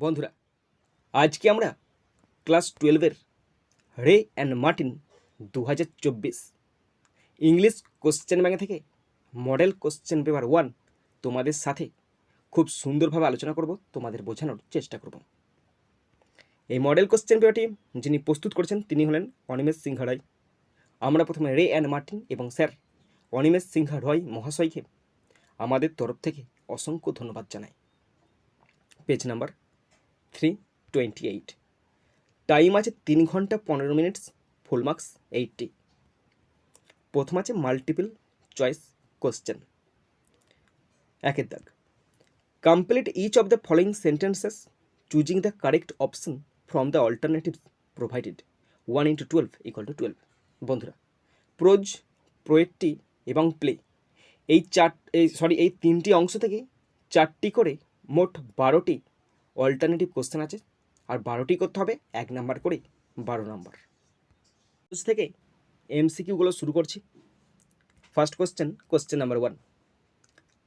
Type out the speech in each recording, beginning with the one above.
বন্ধুরা, আজকে আমরা ক্লাস 12-এর রে and Martin 2024 English question bank থেকে মডেল কোশ্চেন পেপার 1 তোমাদের সাথে খুব সুন্দরভাবে আলোচনা করব, তোমাদের বোঝানোর চেষ্টা করব। এই মডেল কোশ্চেন পেপারটি যিনি প্রস্তুত করেছেন তিনি হলেন অনিমেষ সিংহা রায়। আমরা প্রথমে রে অ্যান্ড মার্টিন এবং স্যার অনিমেষ সিংহা রয় মহাশয়কে আমাদের তরফ থেকে অসংখ্য ধন্যবাদ জানাই। পেজ নাম্বার 328, টাইম আছে 3 ঘন্টা 15 মিনিট, ফুল মার্কস 80। প্রথম আছে মাল্টিপল চয়েস কোশ্চেন। একের দাগ, complete each of the following sentences choosing the correct option from the alternatives provided 1 into 12 = 12। বন্ধুরা, প্রোজ, পোয়েট্রি এবং প্লে এই তিনটি অংশ থেকে 4টি করে মোট 12টি অল্টারনেটিভ কোশ্চেন আছে, আর 12টি করতে হবে 1 নাম্বার করে, 12 নাম্বার। থেকে এমসিকিউগুলো শুরু করছি। First question number 1,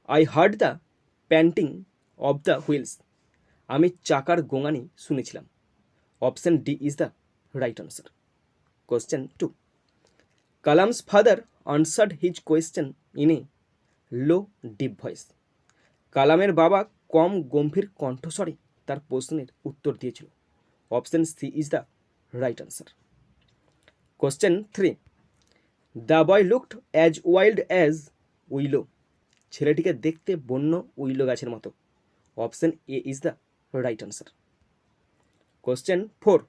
I heard the panting of the wheels. আমি চাকার গোঙানি শুনেছিলাম। Option D is the right answer. Question 2, Kalam's father answered his question in a low deep voice. কালামের বাবা কম গম্ভীর কণ্ঠস্বরে তার প্রশ্নের উত্তর দিয়েছিল। Option C is the right answer. Question 3, the boy looked as wild as willow. ছেলেটিকে দেখতে বন্য উইলো গাছের মতো। Option A is the right answer. Question 4,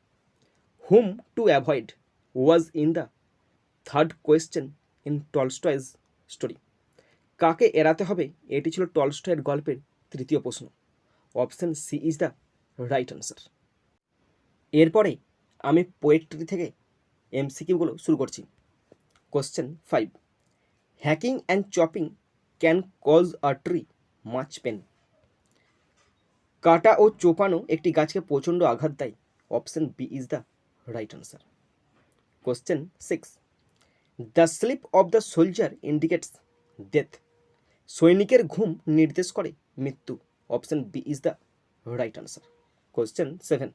whom to avoid was in the third question in Tolstoy's story. কাকে এড়াতে হবে এটি ছিল টলস্টয়ের গল্পের তৃতীয় প্রশ্ন। Option C is the right answer. এরপরে আমি পোয়েট্রি থেকে এমসিকিউগুলো শুরু করছি। Question 5, hacking and chopping can cause a tree much pain. কাটা ও চোপানো একটি গাছকে প্রচণ্ড আঘাত দেয়। Option B is the right answer. Question 6, the sleep of the soldier indicates death. সৈনিকের ঘুম নির্দেশ করে মৃত্যু। Option B is the right answer. Question 7,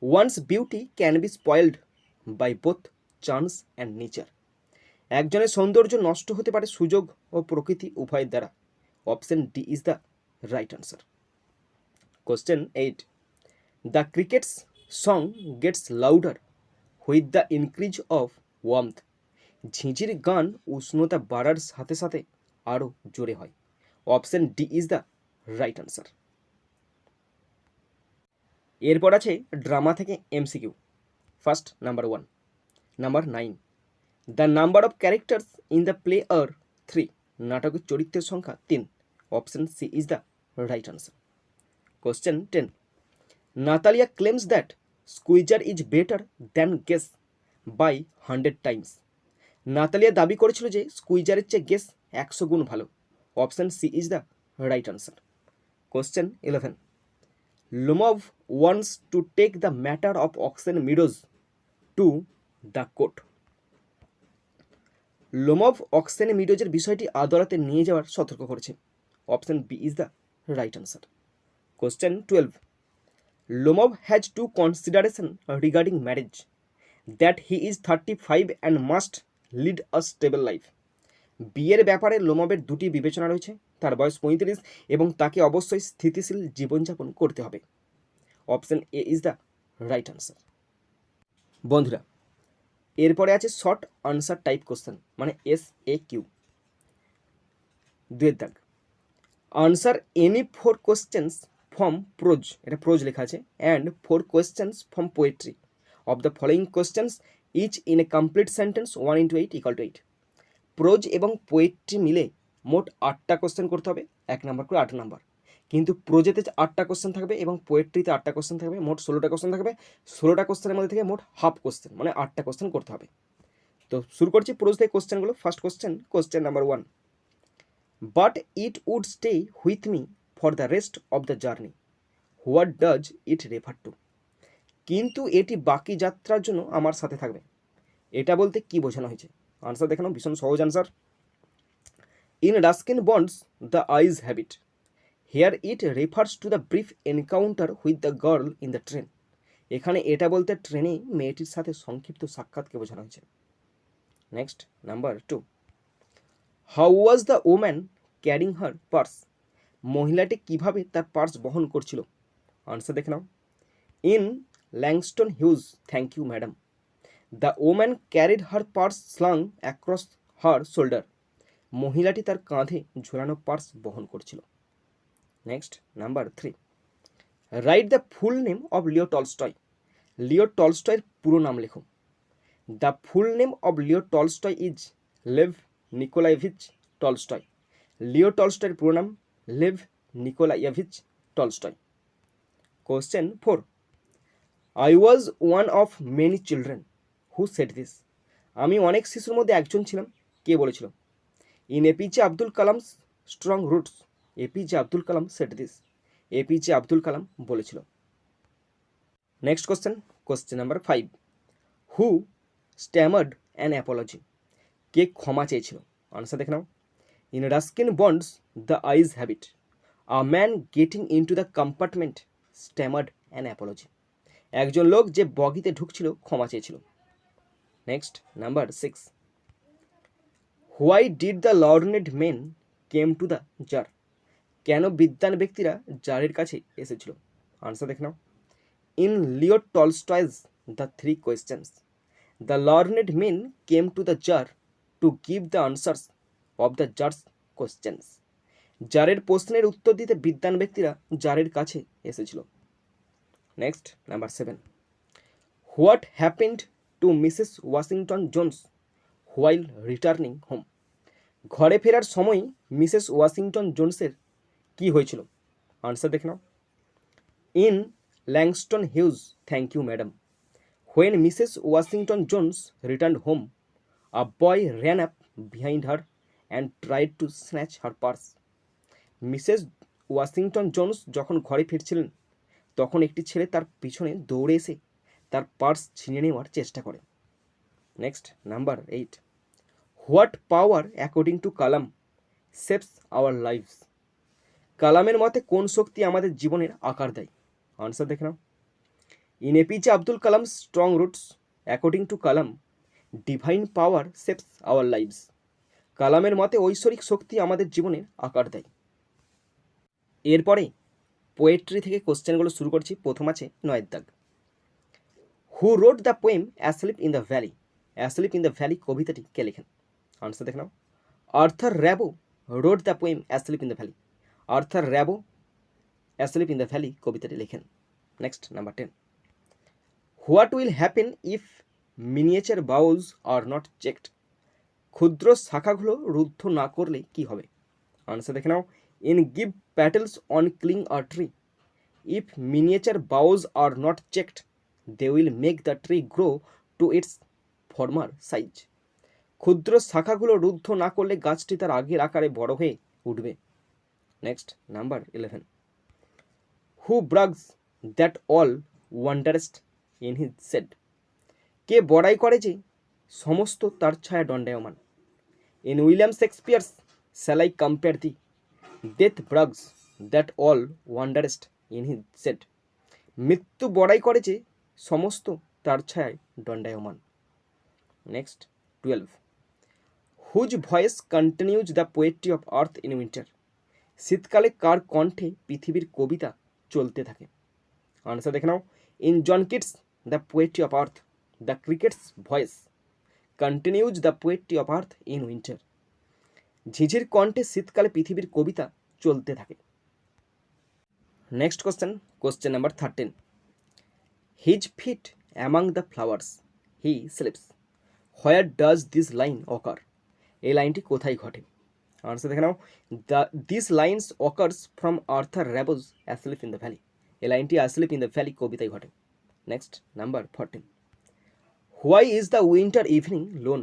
one's beauty can be spoiled by both chance and nature. একজনের সৌন্দর্য নষ্ট হতে পারে সুযোগ ও প্রকৃতি উভয়ের দ্বারা। Option D is the right answer. Question 8, the crickets song gets louder with the increase of warmth. ঝিঁঝির গান উষ্ণতা বাড়ার সাথে সাথে আরও জোরে হয়। Option D is the right answer. এরপর আছে ড্রামা থেকে MCQ. First number 1, number 9, the number of characters in the play are 3। নাটকের চরিত্রের সংখ্যা 3। Option C is the right answer. Question 10, Natalia claims that Squeezer is better than Guess by 100 times. Natalia দাবি করেছিল যে স্কুইজারের চেয়ে Guess 100 গুণ ভালো। Option C is the right answer. Question 11, Lomov wants to take the matter of Oxen Meadows to the court. Lomov Oxen মিডোজের বিষয়টি আদালতে নিয়ে যাওয়ার সতর্ক করেছে। Option B is the right answer. Question 12, Lomov has two consideration regarding marriage, that he is 35 and must lead a stable life. বিয়ের ব্যাপারে লোমভের দুটি বিবেচনা রয়েছে, তার বয়স 35 এবং তাকে অবশ্যই স্থিতিশীল জীবনযাপন করতে হবে। Option A is the right answer. বন্ধুরা, এরপরে আছে শর্ট আনসার টাইপ কোশ্চেন, মানে SAQ। 2 দাগ, answer any 4 questions from prose, এটা প্রোজ লেখা আছে, and 4 questions from poetry of the following questions each in a complete sentence 1 into 8 = 8। Prose এবং poetry মিলে মোট 8টা কোশ্চেন করতে হবে, 1 নাম্বার করে 8 নাম্বার। কিন্তু প্রোজেতে 8টা কোশ্চেন থাকবে এবং পোয়েট্রিতে 8টা কোশ্চেন থাকবে, মোট 16টা কোশ্চেন থাকবে। 16টা কোশ্চেনের মধ্যে থেকে মোট হাফ কোশ্চেন, মানে 8টা কোশ্চেন করতে হবে। তো শুরু করছি প্রোজ থেকে কোশ্চেনগুলো। First question number 1, but it would stay with me for the rest of the journey, what does it refer to. কিন্তু এটি বাকি যাত্রার জন্য আমার সাথে থাকবে, এটা বলতে কি বোঝানো হয়েছে? আনসার দেখানো ভীষণ সহজ answer. In Ruskin bonds the eyes habit, here it refers to the brief encounter with the girl in the train. এখানে এটা বলতে ট্রেনে মেয়েটির সাথে সংক্ষিপ্ত সাক্ষাৎকে বোঝানো হয়েছে। Next number 2, how was the woman carrying her purse? মহিলাটি কিভাবে তার পার্স বহন করছিল? আনসার দেখে নাও। In Langston Hughes, thank you madam, the woman carried her purse slung across her shoulder. মহিলাটি তার কাঁধে ঝোলানো পার্স বহন করছিল। Next number 3, write the full name of Leo Tolstoy. Leo টলস্টয়ের পুরো নাম লেখো। The full name of Leo Tolstoy is Lev Nikolayevich Tolstoy. Leo টলস্টয়ের পুরো নাম Lev Nikolayevich Tolstoy. Question 4, I was one of many children who said this. আমি অনেক শিশুর মধ্যে একজন ছিলাম, কে বলেছিল? In APJ Abdul Kalam's strong roots, APJ Abdul Kalam said this. APJ Abdul Kalam বলেছিল। Next question, question number 5, who stammered an apology. কে ক্ষমা চেয়েছিল? আনসার দেখে নাও। In Ruskin bonds the eyes have it, a man getting into the compartment স্ট্যামার্ড an apology. একজন লোক যে বগিতে ঢুকছিল ক্ষমা চেয়েছিল। Next number 6, why did the learned men came to the Tsar. কেন বিদ্বান ব্যক্তিরা জারের কাছে এসেছিল? আনসার দেখে নাও। In Leo Tolstoy's the 3 questions, the learned men came to the Tsar to give the answers of the Tsar's questions. জারের প্রশ্নের উত্তর দিতে বিদ্বান ব্যক্তিরা জারের কাছে এসেছিল। Next number 7, what happened to Mrs Washington Jones while returning home. ঘরে ফেরার সময় মিসেস ওয়াশিংটন জোন্সের কি হয়েছিল? আনসার দেখে নাও। In Langston Hughes, thank you madam, when Mrs Washington Jones returned home, a boy ran up behind her and tried to snatch her purse. Mrs Washington Jones যখন ঘরে ফিরছিলেন তখন একটি ছেলে তার পিছনে দৌড়ে এসে তার পার্স ছিনিয়ে নেওয়ার চেষ্টা করে। Next number 8, what power according to Kalam saves our lives. কালামের মতে কোন শক্তি আমাদের জীবনের আকার দেয়? আনসার দেখে নাও। In APJ Abdul Kalam strong roots, according to Kalam divine power saves our lives. কালামের মতে ঐশ্বরিক শক্তি আমাদের জীবনের আকার দেয়। এরপরে পোয়েট্রি থেকে কোশ্চেনগুলো শুরু করছি। প্রথম আছে 9 দাগ, who wrote the poem asleep in the valley. Asleep in the valley কবিতাটি কে লেখেন? আনসার দেখে নাও। Arthur Rimbaud wrote the poem asleep in the valley. Arthur Rimbaud asleep in the valley কবিতাটি লেখেন। Next number 10, what will happen if miniature boughs are not checked. ক্ষুদ্র শাখাগুলো রুদ্ধ না করলে কি হবে? আনসার দেখে নাও। In Gieve Patel's on killing a tree, if miniature boughs are not checked they will make the tree grow to its former size. ক্ষুদ্র শাখাগুলো রুদ্ধ না করলে গাছটি তার আগের আকারে বড় হয়ে উঠবে। Next number 11, who brags that all wanderest in his shade. কে বড়াই করে যে সমস্ত তার ছায়া দণ্ডায়মান। In William Shakespeare's shall I compare thee, death brags that all wanderest in his shade. মৃত্যু বড়াই করে যে সমস্ত তার ছায়ায় দণ্ডায়মান। Next 12, whose voice continues the poetry of earth in winter. শীতকালে কার কণ্ঠে পৃথিবীর কবিতা চলতে থাকে? আনসার দেখে নাও। In John Keats the poetry of earth the crickets voice continues the poetry of earth in winter. ঝিঝির কণ্ঠে শীতকালে পৃথিবীর কবিতা চলতে থাকে। Next question, question number 13, his feet among the flowers he sleeps, where does this line occur. এই লাইনটি কোথায় ঘটে? আনসার দেখে নাও। This lines occurs from Arthur Rimbaud's asleep in the valley. এই লাইনটি অ্যাসলিপ ইন দ্য ভ্যালি কবিতায় ঘটে। Next number 14, why is the winter evening lone.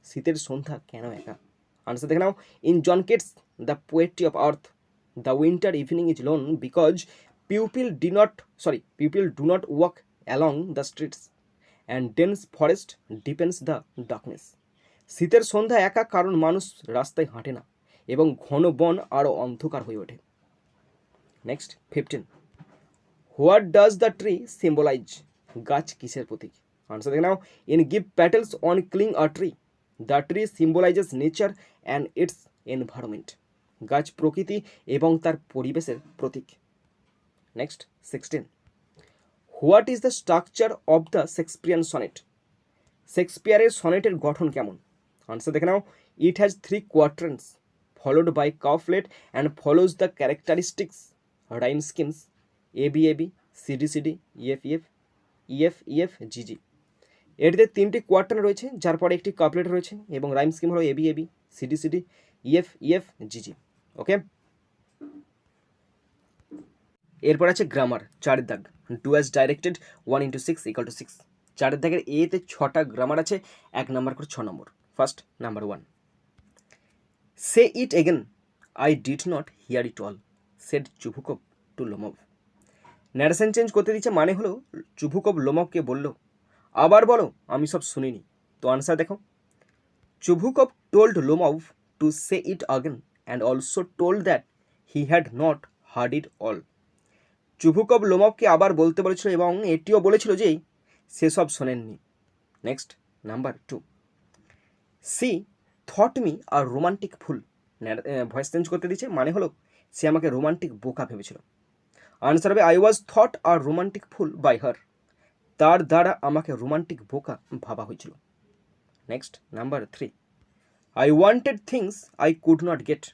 শীতের সন্ধ্যা কেন একা? আনসার দেখে নাও। In John Keats the poetry of earth the winter evening is lone because people do not walk along the streets and dense forest deepens the darkness. শীতের সন্ধ্যা একা কারণ মানুষ রাস্তায় হাঁটে না এবং ঘন বন আরও অন্ধকার হয়ে ওঠে। Next 15, what does the tree symbolise? গাছ কিসের প্রতীক? আনসার দেখে নাও, in Gieve Patel's on killing a tree the tree symbolises nature and its environment. গাছ প্রকৃতি এবং তার পরিবেশের প্রতীক। Next 16, what is the structure of the Shakespearean sonnet? শেক্সপিয়ারের সনেটের গঠন কেমন? আনসার দেখে নাও, it has 3 quatrains followed by couplet and follows the characteristics rhyme schemes ABAB, CDCD, EFEF, EFEF, GG। এটিতে 3টি কোয়ার্টার রয়েছে, যার পরে একটি কাপলেট রয়েছে এবং রাইম স্কিম হলো ABAB, CDCD, EFEF, GG। ওকে, এরপর আছে গ্রামার, 4 দাগ, ডু অ্যাজ ডাইরেক্টেড 1 × 6 = 6। 4 দাগের এতে 6টা গ্রামার আছে, 1 নাম্বার করে 6 নম্বর। First number 1, say it again, I did not hear it all, said Chubukov to Lomov. Narration change করতে দিচ্ছে, মানে হলো চুভুকভ লোমভকে বলল, আবার বলো, আমি সব শুনিনি। তো আনসার দেখো, Chubukov told Lomov to say it again and also told that he had not heard it all. Chubukov লোমভকে আবার বলতে বলেছিল এবং এটিও বলেছিল যে সেসব শোনেননি। Next number 2, she thought me a romantic fool. Voice change করতে দিচ্ছে, মানে হলো সে আমাকে রোমান্টিক বোকা ভেবেছিল। আনসার হবে, I was thought are romantic fool by her. তার দ্বারা আমাকে রোমান্টিক বোকা ভাবা হয়েছিল। Next number 3, I wanted things I could not get,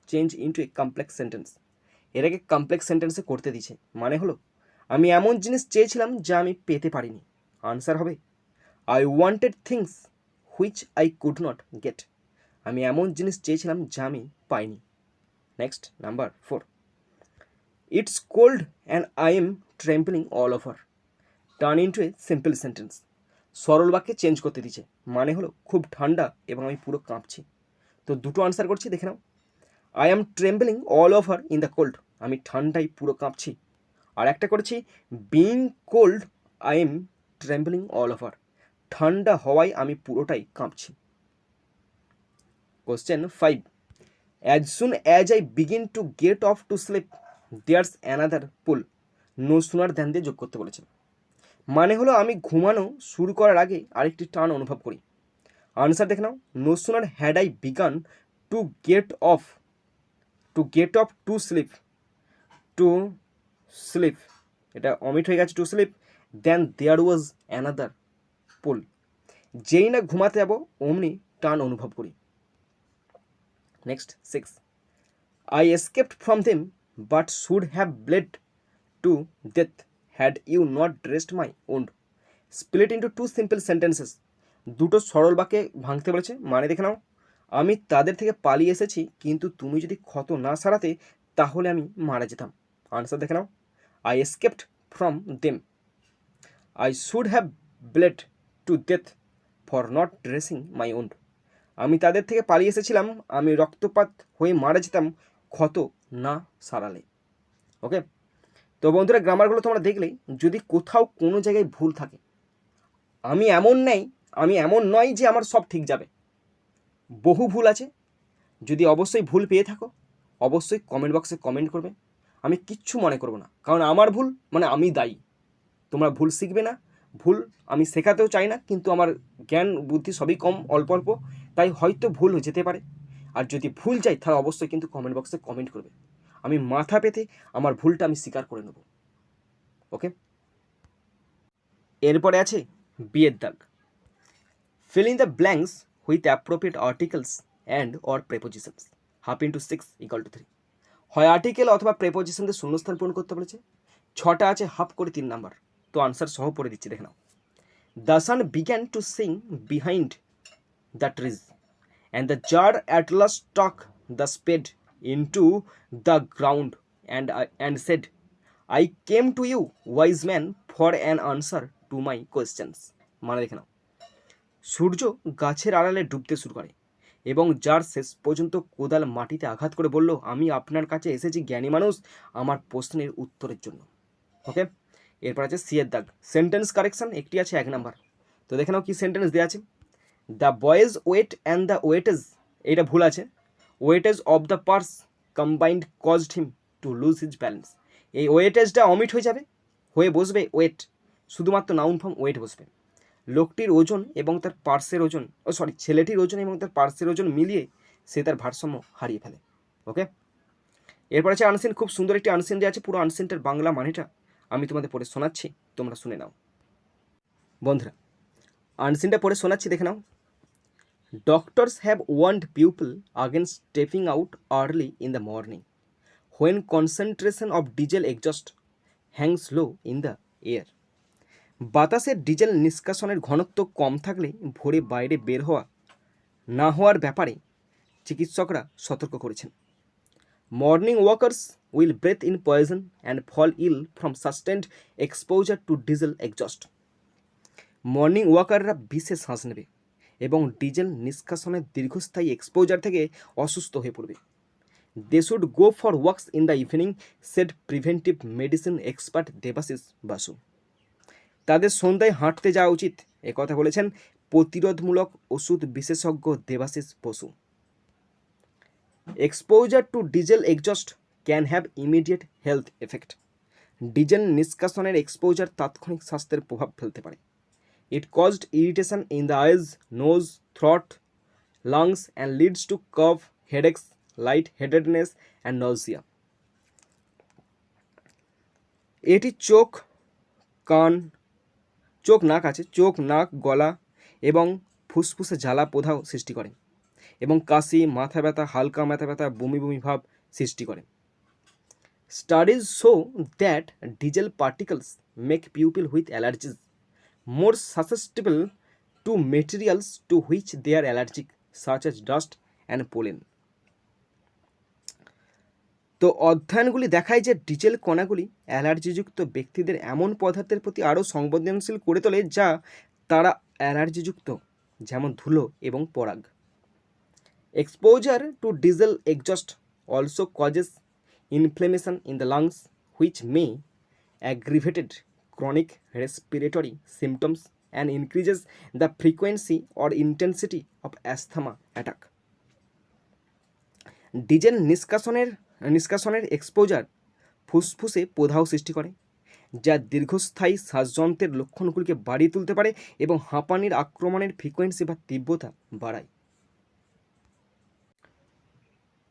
change into a complex sentence. এটাকে কমপ্লেক্স সেন্টেন্সে করতে দিচ্ছে, মানে হলো আমি এমন জিনিস চেয়েছিলাম যা আমি পেতে পারিনি। আনসার হবে, I wanted things which I could not get. আমি এমন জিনিস চেয়েছিলাম যা আমি পাইনি। Next number 4, it's cold and I am trembling all over, turn into a simple sentence. সরল বাক্যে চেঞ্জ করতে দিচ্ছে, মানে হলো খুব ঠান্ডা এবং আমি পুরো কাঁপছি। তো দুটো আনসার করছি, দেখে নাও, I am trembling all over in the cold, আমি ঠান্ডায় পুরো কাঁপছি। আর একটা করেছি, being cold I am trembling all over, ঠান্ডা হওয়ায় আমি পুরোটাই কাঁপছি। Question 5, as soon as I begin to get off to sleep there's another pull, no sooner than দিয়ে যোগ করতে বলেছে। মানে হলো আমি ঘুমানো শুরু করার আগে আরেকটি টান অনুভব করি। আনসার দেখে নাও, no sooner had I began to get off to sleep, এটা অমিট হয়ে গেছে, to sleep, then there was another pull. যেই না ঘুমাতে যাবো অমনি টান অনুভব করি। Next 6, I escaped from them but should have bled to death had you not dressed my wound, split into 2 simple sentences. দুটো সরল বাক্যে ভাঙতে বলেছে, মানে দেখে নাও, আমি তাদের থেকে পালিয়ে এসেছি, কিন্তু তুমি যদি ক্ষত না সারাতে তাহলে আমি মারা যেতাম। আনসার দেখে নাও, I escaped from them, I should have bled to death for not dressing my wound. আমি তাদের থেকে পালিয়ে এসেছিলাম, আমি রক্তপাত হয়ে মারা যেতাম ক্ষত না সারালে। ওকে, তো বন্ধুরা গ্রামারগুলো তোমরা দেখলেই, যদি কোথাও কোনো জায়গায় ভুল থাকে, আমি এমন নয় যে আমার সব ঠিক যাবে, বহু ভুল আছে। যদি অবশ্যই ভুল পেয়ে থাকো অবশ্যই কমেন্ট বক্সে কমেন্ট করবে, আমি কিচ্ছু মনে করব না, কারণ আমার ভুল মানে আমি দায়ী। তোমরা ভুল শিখবে না, ভুল আমি শেখাতেও চাই না, কিন্তু আমার জ্ঞান বুদ্ধি সবই কম, অল্প অল্প, তাই হয়তো ভুল যেতে পারে। আর যদি ভুল যাই তাহলে অবশ্যই কিন্তু কমেন্ট বক্সে কমেন্ট করবে, আমি মাথা পেতে আমার ভুলটা আমি স্বীকার করে নেব। ওকে, এরপরে আছে বিয়ের দাগ, fill in the blanks with appropriate articles and or prepositions, 1/2 × 6 = 3। হয় আর্টিকেল অথবা প্রেপোজিশনদের শূন্যস্থান পূরণ করতে বলেছে। 6টা আছে, হাফ করে 3 নাম্বার। তো আনসার সহ পড়ে দিচ্ছি, দেখে নাও, the sun began to sink behind the trees and the tsar at last stuck the spade into the ground and said, I came to you wise man for an answer to my questions. মানে দেখে নাও, সূর্য গাছের আড়ালে ডুবতে শুরু করে এবং যার শেষ পর্যন্ত কোদাল মাটিতে আঘাত করে বলল, আমি আপনার কাছে এসেছি জ্ঞানী মানুষ আমার প্রশ্নের উত্তরের জন্য। ওকে, এরপর আছে সিয়ের দাগ, সেন্টেন্স কারেকশন, একটি আছে 1 নাম্বার। তো দেখে নাও কি সেন্টেন্স দেওয়া আছে, the boy's weight and the weightage, এইটা ভুল আছে, weightage of the purse combined caused him to lose his balance. এই ওয়েটেজটা অমিট হয়ে যাবে, হয়ে বসবে ওয়েট, শুধুমাত্র নাউন ফর্ম ওয়েট বসবে। লোকটির ওজন এবং তার পার্সের ওজন, ছেলেটির ওজন এবং তার পার্সের ওজন মিলিয়ে সে তার ভারসাম্য হারিয়ে ফেলে। ওকে, এরপর আছে আনসিন। খুব সুন্দর একটি আনসিন দেওয়া আছে, পুরো আনসিনটার বাংলা মানেটা আমি তোমাদের পড়ে শোনাচ্ছি, তোমরা শুনে নাও। বন্ধুরা, আনসিনটা পড়ে শোনাচ্ছি, দেখে নাও। Doctors have warned people against stepping out early in the morning when concentration of diesel exhaust hangs low in the air. বাতাসের ডিজেল নিষ্কাশনের ঘনত্ব কম থাকলে ভোরে বাইরে বের না হওয়ার ব্যাপারে চিকিৎসকরা সতর্ক করেছেন। Morning walkers will breathe in poison and fall ill from sustained exposure to diesel exhaust. Morning ওয়াকাররা বিষে শ্বাস নেবে এবং ডিজেল নিষ্কাশনের দীর্ঘস্থায়ী এক্সপোজার থেকে অসুস্থ হয়ে পড়বে। They should go for walks in the evening, said preventive medicine expert Debashis Basu. তাদের সন্ধ্যায় হাঁটতে যাওয়া উচিত, একথা বলেছেন প্রতিরোধমূলক ওষুধ বিশেষজ্ঞ Debashis Basu. Exposure to diesel exhaust can have immediate health effect. Diesel নিষ্কাশনের এক্সপোজার তাৎক্ষণিক স্বাস্থ্যের প্রভাব ফেলতে পারে। It caused irritation in the eyes, nose, throat, lungs and leads to cough, headaches, light headedness and nausea. এটি চোখ, নাক, গলা এবং ফুসফুসে জ্বালা পোধাও সৃষ্টি করে এবং কাশি, মাথা ব্যথা, হালকা মাথা ব্যথা, বমি বমি ভাব সৃষ্টি করে। Studies show that diesel particles make people with allergies more susceptible to materials to which they are allergic such as dust and pollen. তো অধ্যয়নগুলি দেখায় যে ডিজেল কণাগুলি অ্যালার্জিযুক্ত ব্যক্তিদের এমন পদার্থের প্রতি আরও সংবেদনশীল করে তোলে যা তারা অ্যালার্জিযুক্ত, যেমন ধুলো এবং পরাগ। Exposure to diesel exhaust also causes inflammation in the lungs which may aggravated chronic respiratory symptoms and increases the frequency or intensity of asthma attack. Diesel নিষ্কাশনের এক্সপোজার ফুসফুসে প্রদাহ সৃষ্টি করে, যা দীর্ঘস্থায়ী শ্বাসযন্ত্রের লক্ষণগুলিকে বাড়িয়ে তুলতে পারে এবং হাঁপানির আক্রমণের ফ্রিকোয়েন্সি বা তীব্রতা বাড়ায়।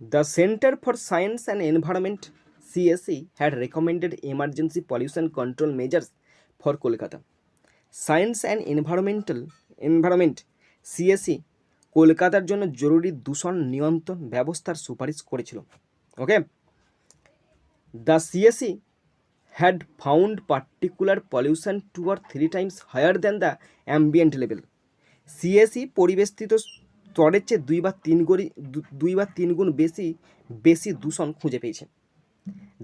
The centre for science and environment CSE had recommended emergency pollution control measures for Kolkata. Science and environment CSE কলকাতার জন্য জরুরি দূষণ নিয়ন্ত্রণ ব্যবস্থার সুপারিশ করেছিল। ওকে, the CSE had found particular pollution 2 or 3 times higher than the ambient level. CSE পরিবেষ্টিত স্তরের চেয়ে 2 বা 3 গুণ বেশি দূষণ খুঁজে পেয়েছে।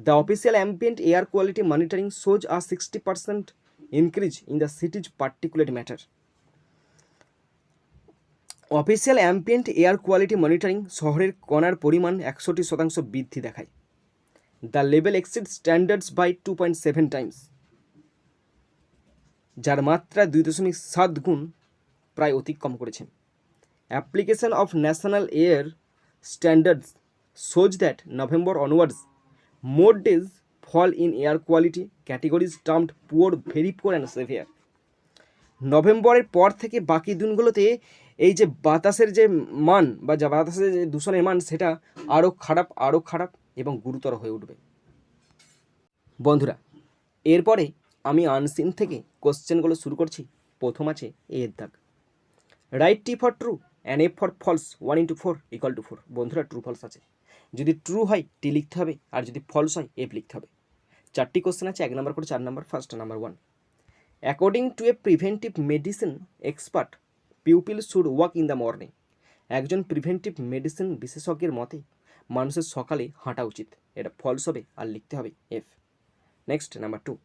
The official ambient air quality monitoring shows a 60% increase in the city's particulate matter. Official ambient air quality monitoring শহরের কণার পরিমাণ 61% বৃদ্ধি দেখায়। The level exceed standards by 2.7 times, যার মাত্রা 2.7 গুণ প্রায় অতিক্রম করেছে। Application of national air standards shows that November onwards more days fall in air quality categories termed poor, very poor and severe. নভেম্বরের পর থেকে বাকি দিনগুলোতে এই যে বাতাসের যে মান বা বাতাসের যে দূষণের মান, সেটা আরও খারাপ এবং গুরুতর হয়ে উঠবে। বন্ধুরা, এরপরে আমি আনসিন থেকে কোশ্চেনগুলো শুরু করছি। প্রথম আছে এর দাগ। Write T for true and F for false, 1 × 4 = 4। বন্ধুরা, ট্রু ফলস আছে, যদি ট্রু হয় টি লিখতে হবে, আর যদি ফলস হয় এফ লিখতে হবে। 4টি কোশ্চেন আছে, 1 নম্বর করে 4 number. First number 1, according to a preventive medicine expert people should walk in the morning. একজন প্রিভেন্টিভ মেডিসিন বিশেষজ্ঞের মতে মানুষের সকালে হাঁটা উচিত, এটা ফলস হবে, আর লিখতে হবে F. Next number 2,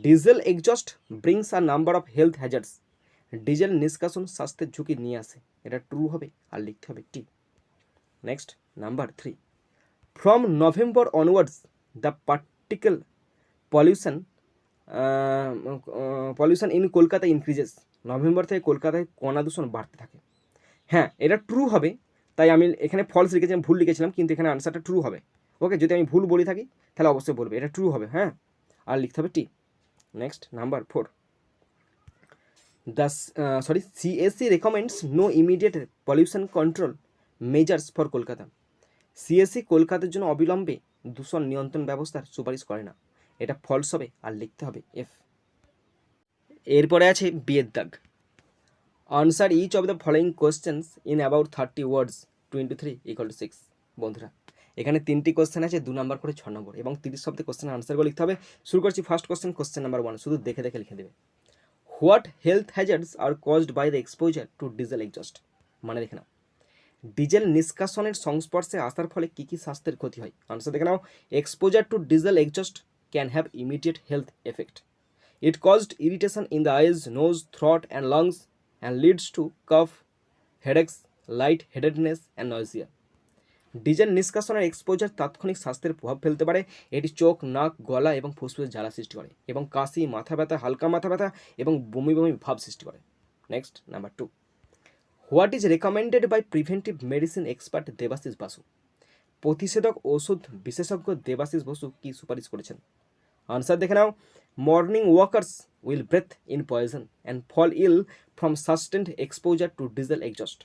diesel exhaust brings a number of health hazards. Diesel নিষ্কাশন স্বাস্থ্যের ঝুঁকি নিয়ে আসে, এটা ট্রু হবে, আর লিখতে হবে টি। Next number 3, from November onwards the particle pollution in Kolkata increases. November থেকে কলকাতায় কণা দূষণ বাড়তে থাকে। হ্যাঁ, এটা ট্রু হবে, তাই আমি এখানে ফলস লিখেছিলাম, ভুল লিখেছিলাম, কিন্তু এখানে আনসারটা ট্রু হবে। ওকে, যদি আমি ভুল বলি থাকি তাহলে অবশ্যই বলবে, এটা ট্রু হবে, হ্যাঁ। আর লিখতে হবে টি। Next number 4, CSC recommends no immediate pollution control measures for Kolkata. CSC কলকাতার জন্য অবিলম্বে দূষণ নিয়ন্ত্রণ ব্যবস্থার সুপারিশ করে না, এটা ফলস হবে, আর লিখতে হবে এফ। এরপরে আছে বিয়ের দাগ, answer each of the following questions in about 30 words 23 = 6। বন্ধুরা এখানে 3টি কোশ্চেন আছে, 2 নাম্বার করে 6 নম্বর, এবং 30 শব্দে কোশ্চেনের আনসারগুলো লিখতে হবে। শুরু করছি ফার্স্ট কোশ্চেন নাম্বার 1, শুধু দেখে দেখে লিখে দেবে। What health hazards are caused by the exposure to diesel exhaust, মানে দেখে নাও ডিজেল নিষ্কাশনের সংস্পর্শে আসার ফলে কী কী স্বাস্থ্যের ক্ষতি হয়। আনসার দেখে নাও, exposure to diesel exhaust can have immediate health effect. It caused irritation in the eyes, nose, throat and lungs and leads to cough, headaches, light headedness and nausea. Diesel নিষ্কাশনের এক্সপোজার তাৎক্ষণিক স্বাস্থ্যের প্রভাব ফেলতে পারে। এটি চোখ, নাক, গলা এবং ফুসফুসে জ্বালা সৃষ্টি করে, এবং কাশি, মাথা ব্যথা, হালকা মাথা ব্যথা এবং বমি বমি ভাব সৃষ্টি করে। Next number 2, what is recommended by preventive medicine expert Debashis Basu. প্রতিষেধক ওষুধ বিশেষজ্ঞ দেবাশিস বসু কি সুপারিশ করেছেন। আনসার দেখে নাও, morning walkers will breathe in poison and fall ill from sustained exposure to diesel exhaust.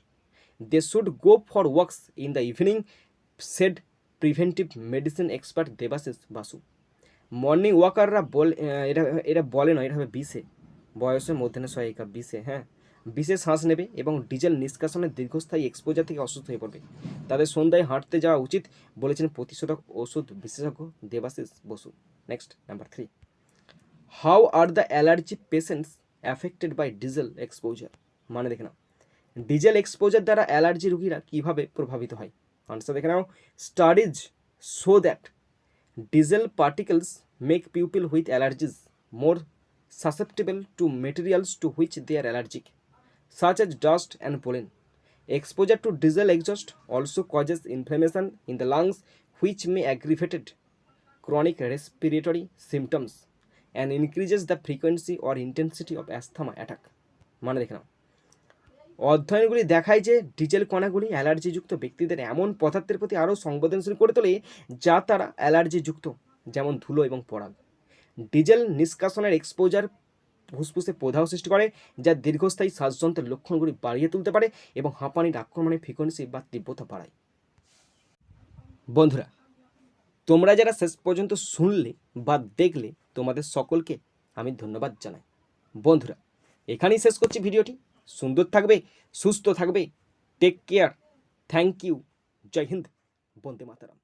They should go for walks in the evening, said preventive medicine expert Debashis Basu. Morning ওয়াকাররা এটা বলে নয়, এটা হবে বিষে, বয়সের মধ্যাহ্ন সহায়িকা বিষে, হ্যাঁ, বিষে শ্বাস নেবে এবং ডিজেল নিষ্কাশনের দীর্ঘস্থায়ী এক্সপোজার থেকে অসুস্থ হয়ে পড়বে, তাদের সন্ধ্যায় হাঁটতে যাওয়া উচিত, বলেছেন প্রতিষেধক ওষুধ বিশেষজ্ঞ Debashis Basu. Next number 3, how are the allergy patients affected by diesel exposure, মানে দেখে নাও ডিজেল এক্সপোজার দ্বারা অ্যালার্জি রোগীরা কীভাবে প্রভাবিত হয়। আনসার দেখে নাও, studies show that diesel particles make people with allergies more susceptible to materials to which they are allergic, such as dust and pollen. Exposure to diesel exhaust also causes inflammation in the lungs, which may aggravate chronic respiratory symptoms and increases the frequency or intensity of asthma attack. মানে দেখে নাও, অধ্যয়নগুলি দেখায় যে diesel কণাগুলি অ্যালার্জিযুক্ত ব্যক্তিদের এমন পদার্থের প্রতি আরও সংবেদনশীল করে তোলে যা তারা অ্যালার্জিযুক্ত, যেমন ধুলো এবং পরাগ। ডিজেল নিষ্কাশনের এক্সপোজার ফুসফুসে প্রদাহ সৃষ্টি করে, যা দীর্ঘস্থায়ী শ্বাসযন্ত্রের লক্ষণগুলি বাড়িয়ে তুলতে পারে এবং হাঁপানির আক্রমণের ফ্রিকোয়েন্সি বা তীব্রতা বাড়ায়। বন্ধুরা তোমরা যারা শেষ পর্যন্ত শুনলে বা দেখলে তোমাদের সকলকে আমি ধন্যবাদ জানাই। বন্ধুরা এখানেই শেষ করছি ভিডিওটি। সুন্দর থাকবে, সুস্থ থাকবে, টেক কেয়ার, থ্যাংক ইউ, জয় হিন্দ, বন্দে মাতরম।